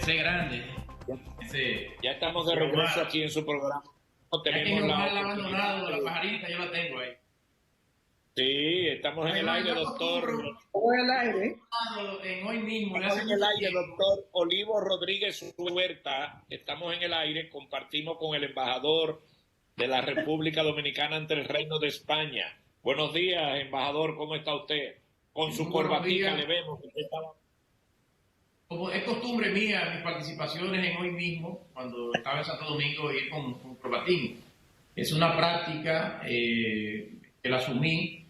ese grande. Ya estamos de regreso aquí en su programa. Tenemos la abandonado, la pajarita, yo la tengo ahí. Sí, estamos en el aire, doctor. Estamos en el aire. Hoy mismo. Estamos en el aire, doctor Olivo Rodríguez Huerta. Estamos en el aire, compartimos con el embajador de la República Dominicana ante el Reino de España. Buenos días, embajador, ¿cómo está usted? Con su corbatita le vemos. Como es costumbre mía, mis participaciones en Hoy Mismo, cuando estaba en Santo Domingo, ir con corbatín. Es una práctica que la asumí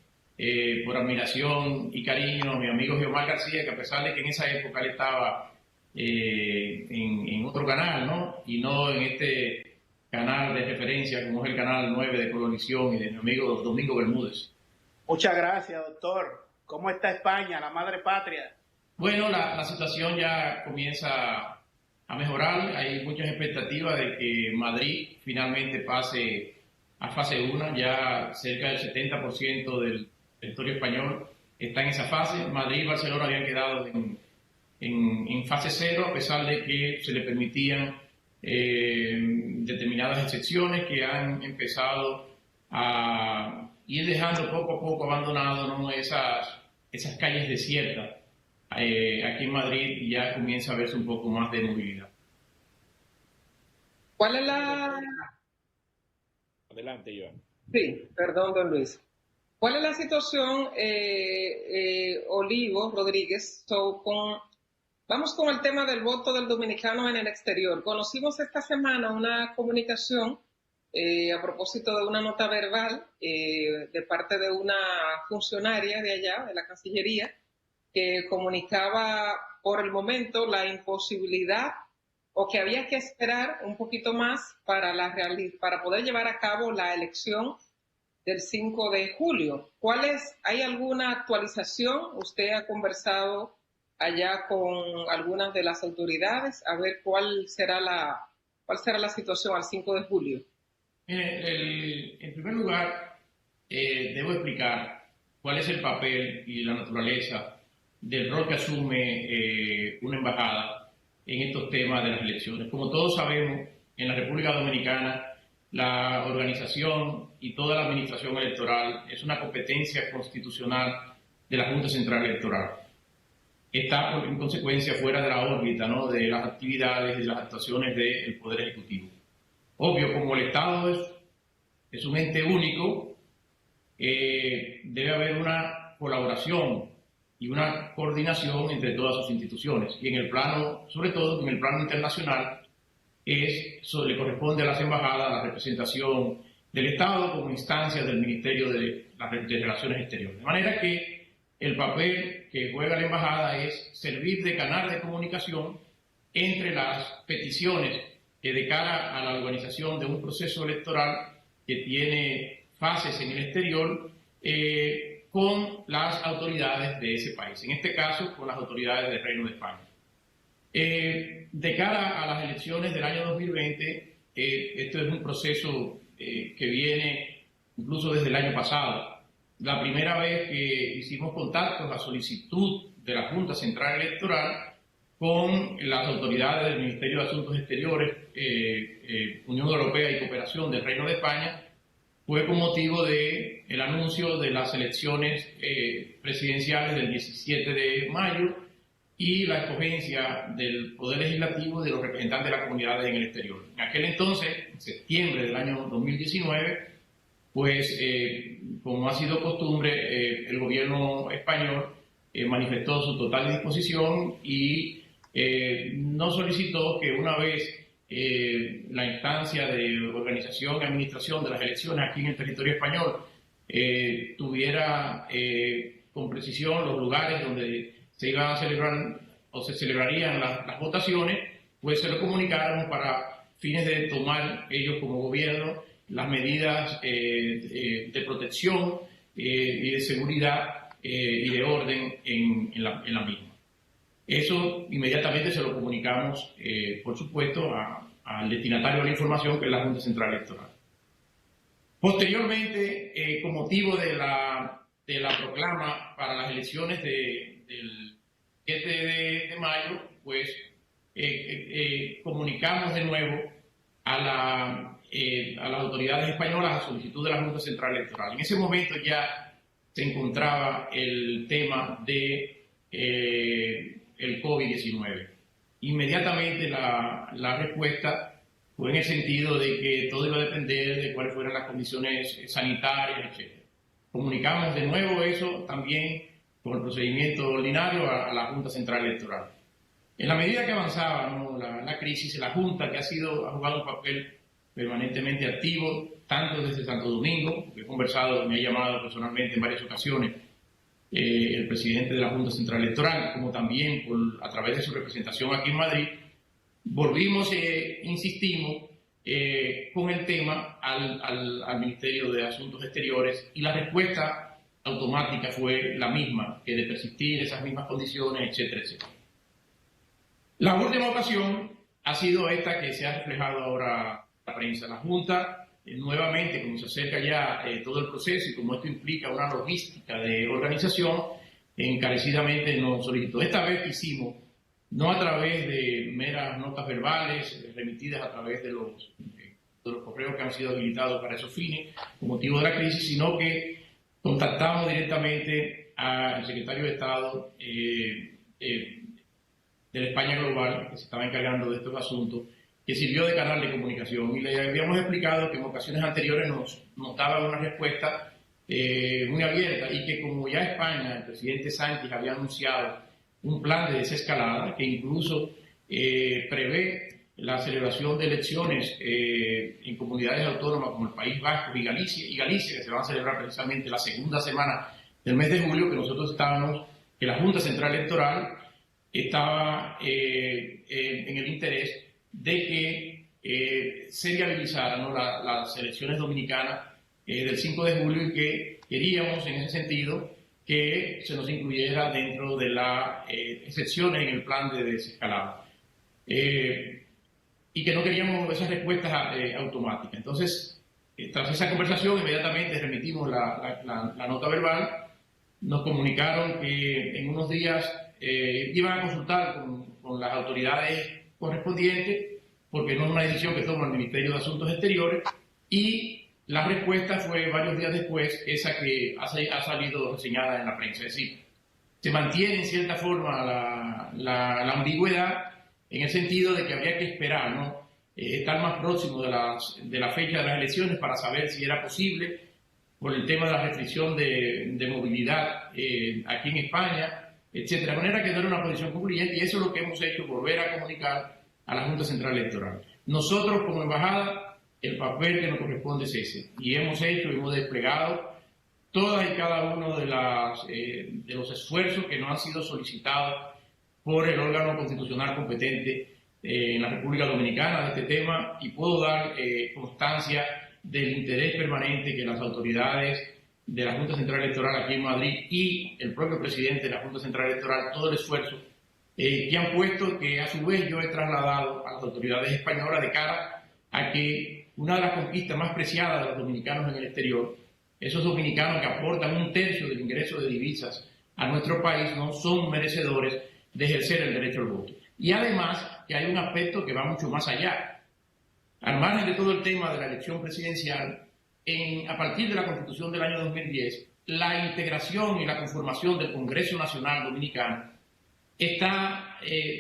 por admiración y cariño a mi amigo Geomar García, que a pesar de que en esa época él estaba en otro canal, ¿no? Y no en este canal de referencia como es el canal 9 de Colonización y de mi amigo Domingo Bermúdez. Muchas gracias, doctor. ¿Cómo está España, la madre patria? Bueno, la situación ya comienza a mejorar. Hay muchas expectativas de que Madrid finalmente pase a fase 1. Ya cerca del 70% del territorio español está en esa fase. Madrid y Barcelona habían quedado en fase 0, a pesar de que se le permitían determinadas excepciones que han empezado a ir dejando poco a poco abandonado, ¿no? esas calles desiertas. Aquí en Madrid ya comienza a verse un poco más de movilidad. ¿Cuál es la...? Adelante, Joan. Sí, perdón, don Luis. ¿Cuál es la situación, Olivo Rodríguez? Vamos con el tema del voto del dominicano en el exterior. Conocimos esta semana una comunicación a propósito de una nota verbal de parte de una funcionaria de allá, de la Cancillería, que comunicaba por el momento la imposibilidad o que había que esperar un poquito más para poder llevar a cabo la elección del 5 de julio. ¿Hay alguna actualización? ¿Usted ha conversado allá con algunas de las autoridades a ver cuál será la situación al 5 de julio? En primer lugar, debo explicar cuál es el papel y la naturaleza del rol que asume una embajada en estos temas de las elecciones. Como todos sabemos, en la República Dominicana, la organización y toda la administración electoral es una competencia constitucional de la Junta Central Electoral. Está, en consecuencia, fuera de la órbita, ¿no?, de las actividades y de las actuaciones del Poder Ejecutivo. Obvio, como el Estado es un ente único, debe haber una colaboración y una coordinación entre todas sus instituciones. Y en el plano, sobre todo en el plano internacional, le corresponde a las embajadas la representación del Estado como instancia del Ministerio de Relaciones Exteriores. De manera que el papel que juega la embajada es servir de canal de comunicación entre las peticiones de cara a la organización de un proceso electoral que tiene fases en el exterior con las autoridades de ese país, en este caso con las autoridades del Reino de España. De cara a las elecciones del año 2020, esto es un proceso que viene incluso desde el año pasado. La primera vez que hicimos contactos a solicitud de la Junta Central Electoral con las autoridades del Ministerio de Asuntos Exteriores, Unión Europea y Cooperación del Reino de España, fue con motivo del anuncio de las elecciones presidenciales del 17 de mayo y la escogencia del Poder Legislativo y de los representantes de las comunidades en el exterior. En aquel entonces, en septiembre del año 2019, pues, como ha sido costumbre, el gobierno español manifestó su total disposición y no solicitó que una vez la instancia de organización y administración de las elecciones aquí en el territorio español tuviera con precisión los lugares donde se iban a celebrar o se celebrarían las votaciones, pues se lo comunicaron para fines de tomar ellos como gobierno las medidas de protección y de seguridad y de orden en la misma. Eso inmediatamente se lo comunicamos, por supuesto, al destinatario de la información, que es la Junta Central Electoral. Posteriormente, con motivo de la proclama para las elecciones del 7 de mayo, pues comunicamos de nuevo a las autoridades españolas a solicitud de la Junta Central Electoral. En ese momento ya se encontraba el tema de el COVID-19. Inmediatamente la respuesta fue en el sentido de que todo iba a depender de cuáles fueran las condiciones sanitarias, etc. Comunicamos de nuevo eso también con el procedimiento ordinario a la Junta Central Electoral. En la medida que avanzaba, ¿no?, la crisis, la Junta, que ha jugado un papel permanentemente activo, tanto desde Santo Domingo, porque he conversado, me ha llamado personalmente en varias ocasiones el presidente de la Junta Central Electoral, como también a través de su representación aquí en Madrid, volvimos e insistimos con el tema al Ministerio de Asuntos Exteriores, y la respuesta automática fue la misma, que de persistir esas mismas condiciones, etcétera, etcétera. La última ocasión ha sido esta que se ha reflejado ahora en la prensa. La Junta, nuevamente, como se acerca ya todo el proceso y como esto implica una logística de organización, encarecidamente nos solicitó. Esta vez hicimos, no a través de meras notas verbales remitidas a través de los correos que han sido habilitados para esos fines, con motivo de la crisis, sino que contactamos directamente al secretario de Estado de la España Global, que se estaba encargando de estos asuntos, que sirvió de canal de comunicación, y le habíamos explicado que en ocasiones anteriores nos daba una respuesta muy abierta, y que como ya España, el presidente Sánchez había anunciado un plan de desescalada que incluso prevé la celebración de elecciones en comunidades autónomas como el País Vasco y Galicia, que se van a celebrar precisamente la segunda semana del mes de julio, que la Junta Central Electoral estaba en el interés de que se viabilizaran, ¿no?, las elecciones dominicanas del 5 de julio, y que queríamos en ese sentido que se nos incluyera dentro de las excepciones en el plan de desescalada. Y que no queríamos esas respuestas automáticas. Entonces, tras esa conversación, inmediatamente remitimos la nota verbal. Nos comunicaron que en unos días iban a consultar con las autoridades correspondientes, porque no es una decisión que toma el Ministerio de Asuntos Exteriores, y la respuesta fue varios días después, esa que ha salido reseñada en la prensa. Es decir, se mantiene en cierta forma la ambigüedad, en el sentido de que habría que esperar, ¿no?, estar más próximo de la fecha de las elecciones para saber si era posible, por el tema de la restricción de movilidad aquí en España, etcétera. De manera que no era una posición concluyente, y eso es lo que hemos hecho, volver a comunicar a la Junta Central Electoral. Nosotros, como embajada, el papel que nos corresponde es ese, y hemos desplegado todas y cada uno de los esfuerzos que nos han sido solicitados por el órgano constitucional competente en la República Dominicana de este tema, y puedo dar constancia del interés permanente que las autoridades de la Junta Central Electoral aquí en Madrid y el propio presidente de la Junta Central Electoral, todo el esfuerzo que han puesto, que a su vez yo he trasladado a las autoridades españolas de cara a que una de las conquistas más preciadas de los dominicanos en el exterior, esos dominicanos que aportan 1/3 del ingreso de divisas a nuestro país, no son merecedores de ejercer el derecho al voto. Y además que hay un aspecto que va mucho más allá. Al margen de todo el tema de la elección presidencial, a partir de la Constitución del año 2010, la integración y la conformación del Congreso Nacional Dominicano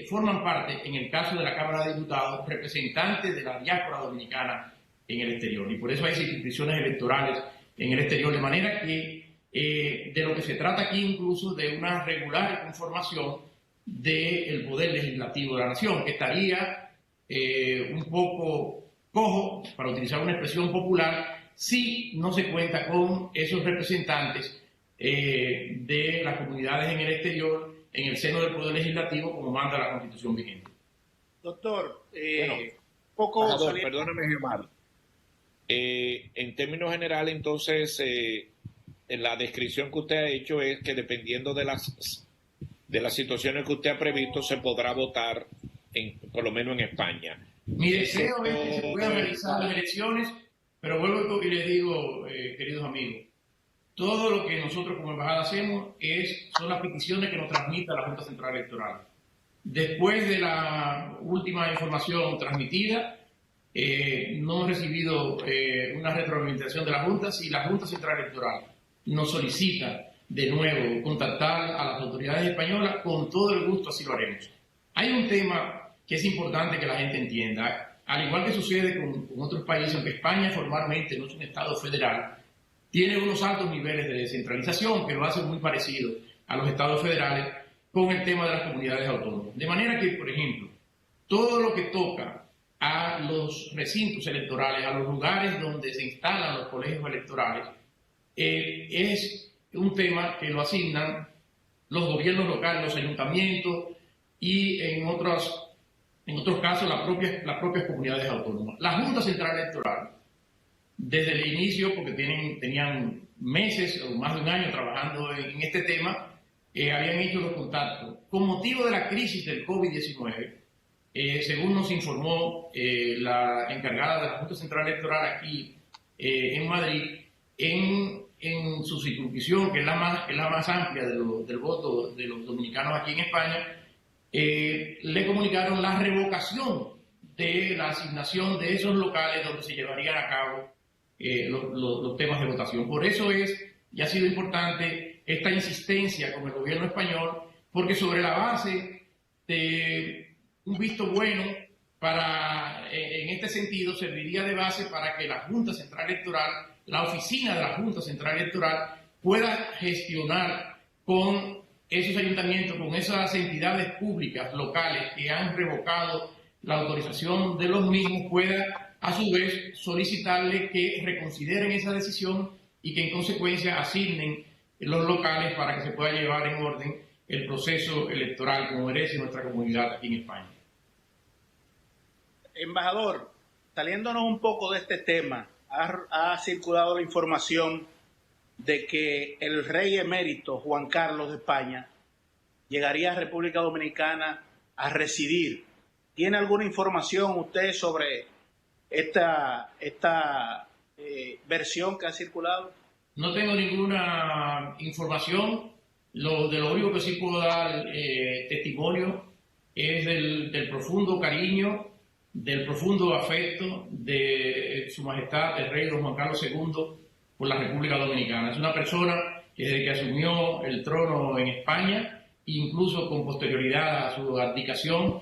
forman parte, en el caso de la Cámara de Diputados, representantes de la diáspora dominicana en el exterior. Y por eso hay circunscripciones electorales en el exterior, de manera que de lo que se trata aquí incluso de una regular conformación del poder legislativo de la nación, que estaría un poco cojo, para utilizar una expresión popular, si no se cuenta con esos representantes de las comunidades en el exterior, en el seno del poder legislativo, como manda la Constitución vigente. Doctor, perdóname, Germán. En términos generales, entonces, en la descripción que usted ha hecho es que dependiendo de las situaciones que usted ha previsto, se podrá votar, por lo menos en España. Mi deseo es que se puedan realizar las elecciones, pero vuelvo y les digo, queridos amigos, todo lo que nosotros como embajada hacemos son las peticiones que nos transmite la Junta Central Electoral. Después de la última información transmitida, no he recibido una retroalimentación de la Junta. Si la Junta Central Electoral nos solicita de nuevo contactar a las autoridades españolas, con todo el gusto así lo haremos. Hay un tema que es importante que la gente entienda. Al igual que sucede con otros países, aunque España formalmente no es un Estado federal, tiene unos altos niveles de descentralización que lo hacen muy parecido a los Estados federales con el tema de las comunidades autónomas. De manera que, por ejemplo, todo lo que toca a los recintos electorales, a los lugares donde se instalan los colegios electorales, es un tema que lo asignan los gobiernos locales, los ayuntamientos y en otros casos las propias comunidades autónomas. La Junta Central Electoral, desde el inicio, porque tenían meses o más de un año trabajando en este tema, habían hecho los contactos. Con motivo de la crisis del COVID-19, según nos informó la encargada de la Junta Central Electoral aquí en Madrid, en su circunscripción, que es la más amplia del voto de los dominicanos aquí en España, le comunicaron la revocación de la asignación de esos locales donde se llevarían a cabo los temas de votación. Por eso y ha sido importante esta insistencia con el gobierno español, porque sobre la base de un visto bueno en este sentido, serviría de base para que la Junta Central Electoral, la oficina de la Junta Central Electoral, pueda gestionar con esos ayuntamientos, con esas entidades públicas locales que han revocado la autorización de los mismos, pueda a su vez solicitarle que reconsideren esa decisión y que en consecuencia asignen los locales para que se pueda llevar en orden el proceso electoral como merece nuestra comunidad aquí en España. Embajador, saliéndonos un poco de este tema, ha circulado la información de que el rey emérito Juan Carlos de España llegaría a República Dominicana a residir. ¿Tiene alguna información usted sobre esta versión que ha circulado? No tengo ninguna información. De lo único que sí puedo dar testimonio es del profundo cariño, del profundo afecto de Su Majestad el Rey Don Juan Carlos II por la República Dominicana. Es una persona que desde que asumió el trono en España, incluso con posterioridad a su abdicación,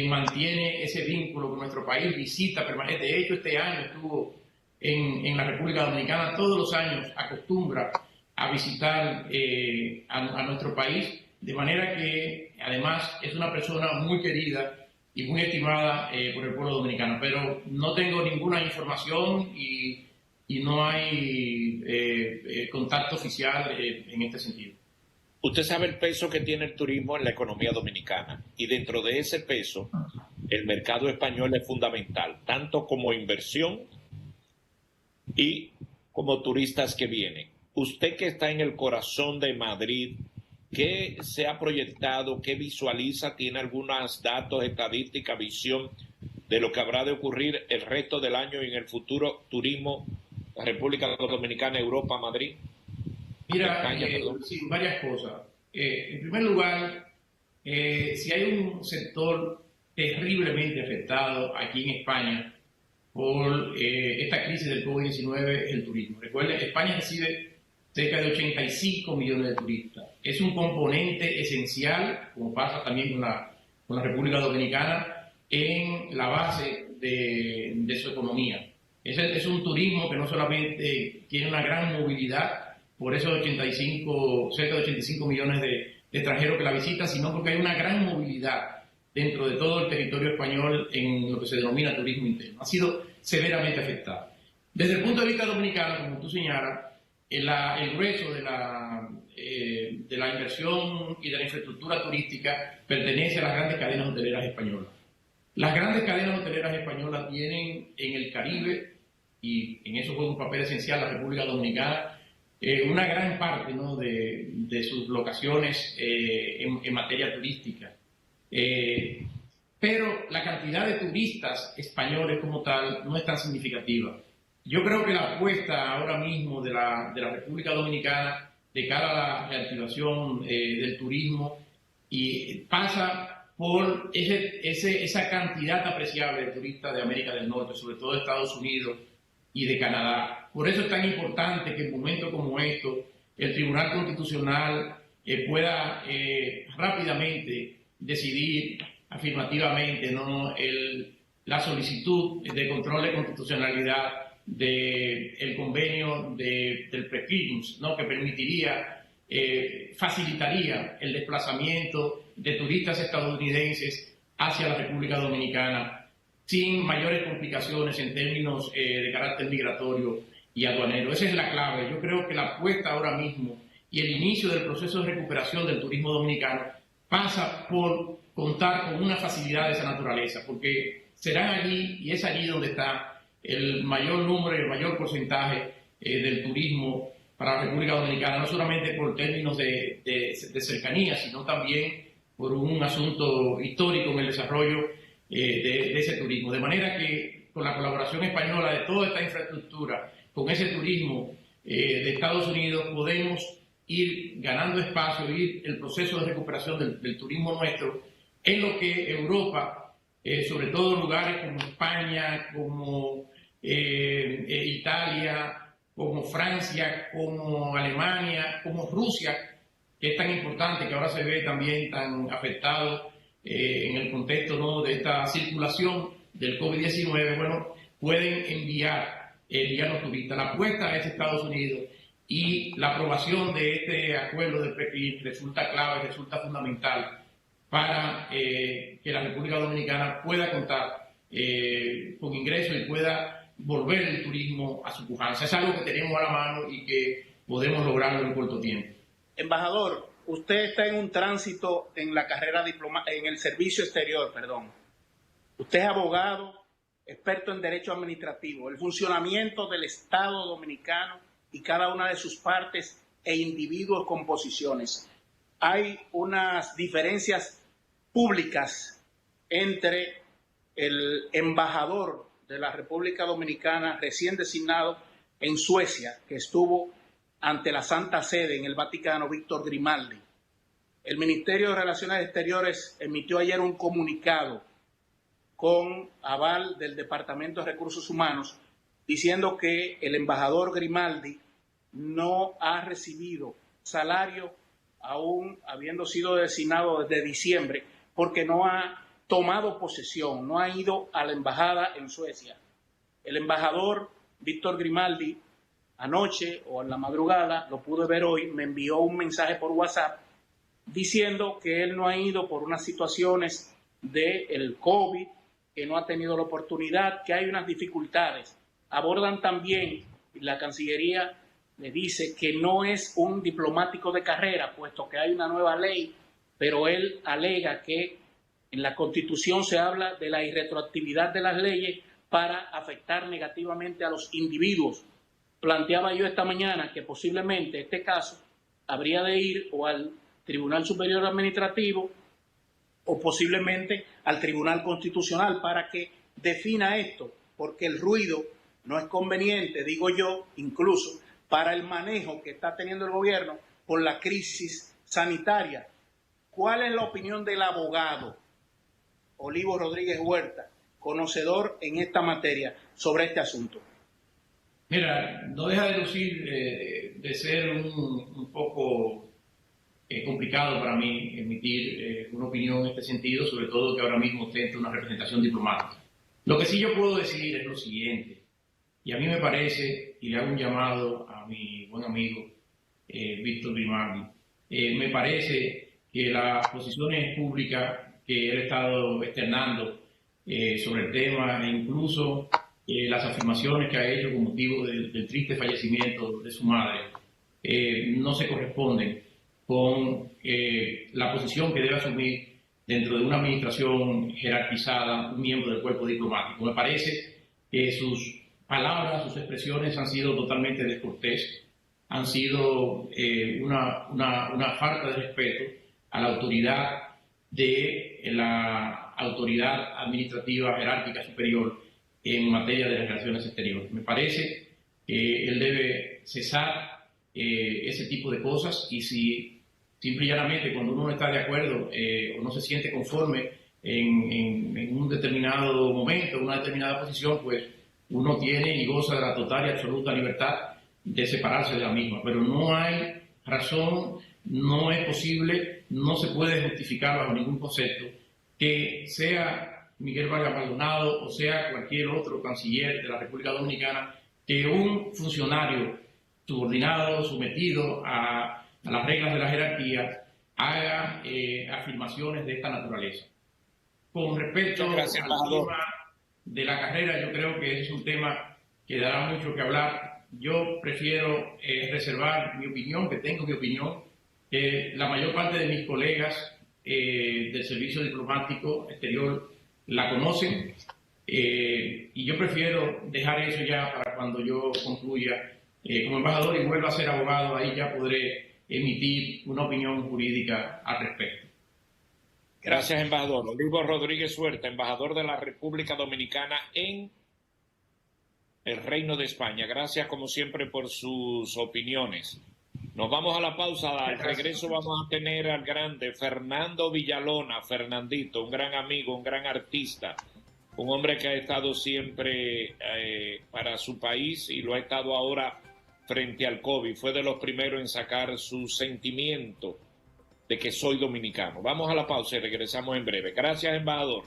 mantiene ese vínculo con nuestro país, visita permanente. De hecho, este año estuvo en la República Dominicana, todos los años acostumbra a visitar a nuestro país, de manera que además es una persona muy querida y muy estimada por el pueblo dominicano. Pero no tengo ninguna información y no hay contacto oficial en este sentido. Usted sabe el peso que tiene el turismo en la economía dominicana, y dentro de ese peso el mercado español es fundamental, tanto como inversión y como turistas que vienen. Usted, que está en el corazón de Madrid, ¿qué se ha proyectado? ¿Qué visualiza? ¿Tiene algunos datos, estadísticas, visión de lo que habrá de ocurrir el resto del año y en el futuro turismo, la República Dominicana, Europa, Madrid? Mira, España, sí, varias cosas. En primer lugar, si hay un sector terriblemente afectado aquí en España por esta crisis del COVID-19, es el turismo. Recuerden, España recibe cerca de 85 millones de turistas. Es un componente esencial, como pasa también con la República Dominicana, en la base de su economía. Es un turismo que no solamente tiene una gran movilidad, por esos cerca de 85 millones de extranjeros que la visitan, sino porque hay una gran movilidad dentro de todo el territorio español en lo que se denomina turismo interno. Ha sido severamente afectado. Desde el punto de vista dominicano, como tú señalas, el grueso de la inversión y de la infraestructura turística pertenece a las grandes cadenas hoteleras españolas. Las grandes cadenas hoteleras españolas tienen en el Caribe, y en eso juega un papel esencial la República Dominicana, una gran parte, ¿no?, de sus locaciones en materia turística. Pero la cantidad de turistas españoles como tal no es tan significativa. Yo creo que la apuesta ahora mismo de la República Dominicana de cara a la reactivación del turismo pasa por esa cantidad apreciable de turistas de América del Norte, sobre todo de Estados Unidos y de Canadá. Por eso es tan importante que en momentos como estos el Tribunal Constitucional pueda rápidamente decidir afirmativamente, ¿no?, la solicitud de control de constitucionalidad del convenio del PRECLINUS, ¿no?, que permitiría, facilitaría el desplazamiento de turistas estadounidenses hacia la República Dominicana sin mayores complicaciones en términos de carácter migratorio y aduanero. Esa es la clave. Yo creo que la apuesta ahora mismo y el inicio del proceso de recuperación del turismo dominicano pasa por contar con una facilidad de esa naturaleza, porque serán allí, y es allí donde está el mayor número y el mayor porcentaje del turismo para la República Dominicana, no solamente por términos de cercanía, sino también por un asunto histórico en el desarrollo de ese turismo. De manera que con la colaboración española de toda esta infraestructura, con ese turismo de Estados Unidos, podemos ir ganando espacio, ir el proceso de recuperación del turismo nuestro en lo que Europa, sobre todo lugares como España, como Italia, como Francia, como Alemania, como Rusia, que es tan importante, que ahora se ve también tan afectado en el contexto, ¿no?, de esta circulación del COVID-19, bueno, pueden enviar los turistas. La apuesta es Estados Unidos y la aprobación de este acuerdo del PRECLIN resulta clave, resulta fundamental para que la República Dominicana pueda contar con ingresos y pueda volver el turismo a su pujanza. Es algo que tenemos a la mano y que podemos lograrlo en corto tiempo. Embajador, usted está en un tránsito en la carrera en el servicio exterior, perdón. Usted es abogado, experto en derecho administrativo, el funcionamiento del Estado dominicano y cada una de sus partes e individuos con posiciones. Hay unas diferencias públicas entre el embajador de la República Dominicana recién designado en Suecia, que estuvo ante la Santa Sede en el Vaticano, Víctor Grimaldi. El Ministerio de Relaciones Exteriores emitió ayer un comunicado con aval del Departamento de Recursos Humanos diciendo que el embajador Grimaldi no ha recibido salario aún habiendo sido designado desde diciembre, porque no ha tomado posesión, no ha ido a la embajada en Suecia. El embajador Víctor Grimaldi anoche o en la madrugada, lo pude ver hoy, me envió un mensaje por WhatsApp diciendo que él no ha ido por unas situaciones del COVID, que no ha tenido la oportunidad, que hay unas dificultades. Abordan también, la Cancillería le dice que no es un diplomático de carrera, puesto que hay una nueva ley, pero él alega que en la Constitución se habla de la irretroactividad de las leyes para afectar negativamente a los individuos. Planteaba yo esta mañana que posiblemente este caso habría de ir o al Tribunal Superior Administrativo o posiblemente al Tribunal Constitucional para que defina esto, porque el ruido no es conveniente, digo yo, incluso para el manejo que está teniendo el gobierno por la crisis sanitaria. ¿Cuál es la opinión del abogado Olivo Rodríguez Huerta, conocedor en esta materia, sobre este asunto? Mira, no deja de lucir de ser un poco complicado para mí emitir una opinión en este sentido, sobre todo que ahora mismo ostento una representación diplomática. Lo que sí yo puedo decir es lo siguiente, y a mí me parece, y le hago un llamado a mi buen amigo Víctor Grimaldi, me parece que las posiciones públicas que él ha estado externando sobre el tema, e incluso las afirmaciones que ha hecho con motivo del triste fallecimiento de su madre, no se corresponden con la posición que debe asumir dentro de una administración jerarquizada un miembro del cuerpo diplomático. Me parece que sus palabras, sus expresiones han sido totalmente descortés, han sido una falta de respeto a la autoridad de la autoridad administrativa jerárquica superior en materia de relaciones exteriores. Me parece que él debe cesar ese tipo de cosas, y si simple y llanamente cuando uno no está de acuerdo o no se siente conforme en un determinado momento, en una determinada posición, pues uno tiene y goza de la total y absoluta libertad de separarse de la misma. Pero no hay razón, no es posible, no se puede justificar bajo ningún concepto que sea Miguel Vargas Maldonado o sea cualquier otro canciller de la República Dominicana, que un funcionario subordinado, sometido a las reglas de la jerarquía, haga afirmaciones de esta naturaleza. Con respecto al tema de la carrera, yo creo que ese es un tema que dará mucho que hablar. Yo prefiero reservar mi opinión, que tengo mi opinión. La mayor parte de mis colegas del servicio diplomático exterior la conocen y yo prefiero dejar eso ya para cuando yo concluya como embajador y vuelva a ser abogado. Ahí ya podré emitir una opinión jurídica al respecto. Gracias, embajador. Olivo Rodríguez Huerta, embajador de la República Dominicana en el Reino de España. Gracias, como siempre, por sus opiniones. Nos vamos a la pausa. Al regreso vamos a tener al grande Fernando Villalona, Fernandito, un gran amigo, un gran artista, un hombre que ha estado siempre para su país y lo ha estado ahora frente al COVID. Fue de los primeros en sacar su sentimiento de que soy dominicano. Vamos a la pausa y regresamos en breve. Gracias, embajador.